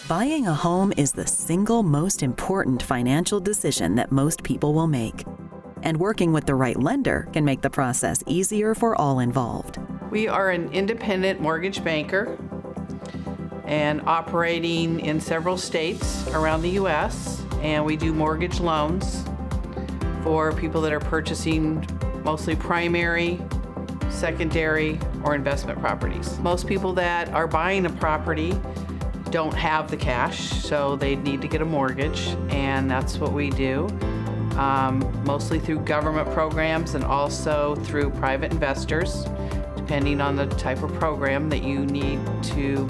Buying a home is the single most important financial decision that most people will make. And working with the right lender can make the process easier for all involved. We are an independent mortgage banker and operating in several states around the U.S., and we do mortgage loans for people that are purchasing mostly primary, secondary, or investment properties. Most people that are buying a property don't have the cash, so they need to get a mortgage, and that's what we do, mostly through government programs and also through private investors, depending on the type of program that you need to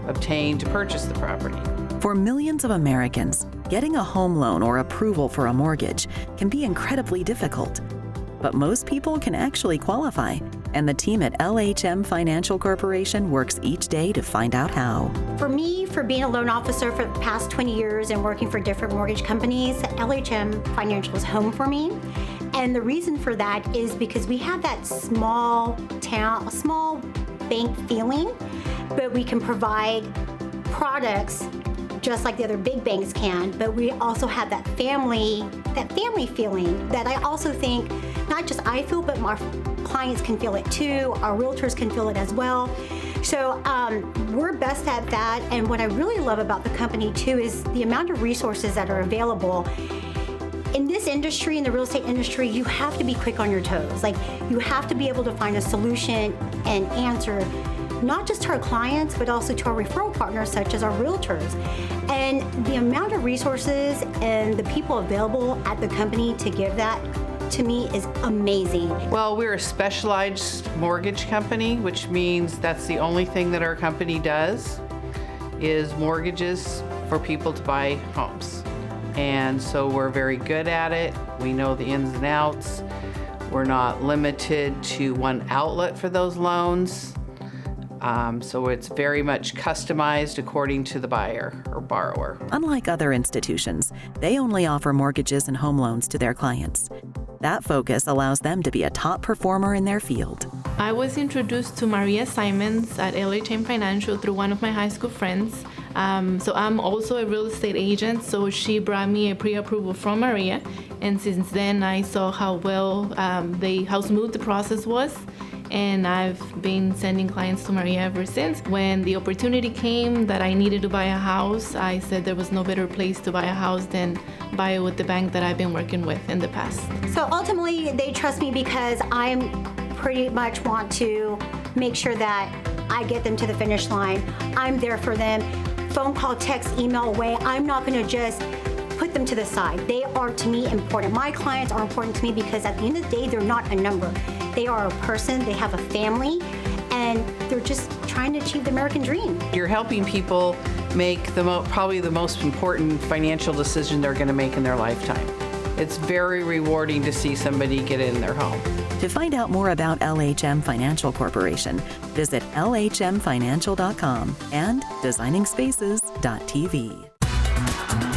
obtain to purchase the property. For millions of Americans, getting a home loan or approval for a mortgage can be incredibly difficult. But most people can actually qualify, and the team at LHM Financial Corporation works each day to find out how. For me, for being a loan officer for the past 20 years and working for different mortgage companies, LHM Financial is home for me. And the reason for that is because we have that small bank feeling, but we can provide products just like the other big banks can, but we also have that family feeling that I also think not just I feel, but our clients can feel it too, our realtors can feel it as well. So we're best at that, and what I really love about the company too is the amount of resources that are available. In this industry, in the real estate industry, you have to be quick on your toes. Like, you have to be able to find a solution and answer not just to our clients, but also to our referral partners, such as our realtors. And the amount of resources and the people available at the company to give that to me is amazing. Well, we're a specialized mortgage company, which means that's the only thing that our company does is mortgages for people to buy homes. And so we're very good at it. We know the ins and outs. We're not limited to one outlet for those loans. So it's very much customized according to the buyer or borrower. Unlike other institutions, they only offer mortgages and home loans to their clients. That focus allows them to be a top performer in their field. I was introduced to Maria Simmons at LHM Financial through one of my high school friends. So I'm also a real estate agent, so she brought me a pre-approval from Maria, and since then I saw how smooth the process was, and I've been sending clients to Maria ever since. When the opportunity came that I needed to buy a house, I said there was no better place to buy a house than buy it with the bank that I've been working with in the past. So ultimately, they trust me because I pretty much want to make sure that I get them to the finish line. I'm there for them. Phone call, text, email away. I'm not going to just put them to the side. They are, to me, important. My clients are important to me because at the end of the day, they're not a number. They are a person, they have a family, and they're just trying to achieve the American dream. You're helping people make probably the most important financial decision they're going to make in their lifetime. It's very rewarding to see somebody get in their home. To find out more about LHM Financial Corporation, visit lhmfinancial.com and designingspaces.tv.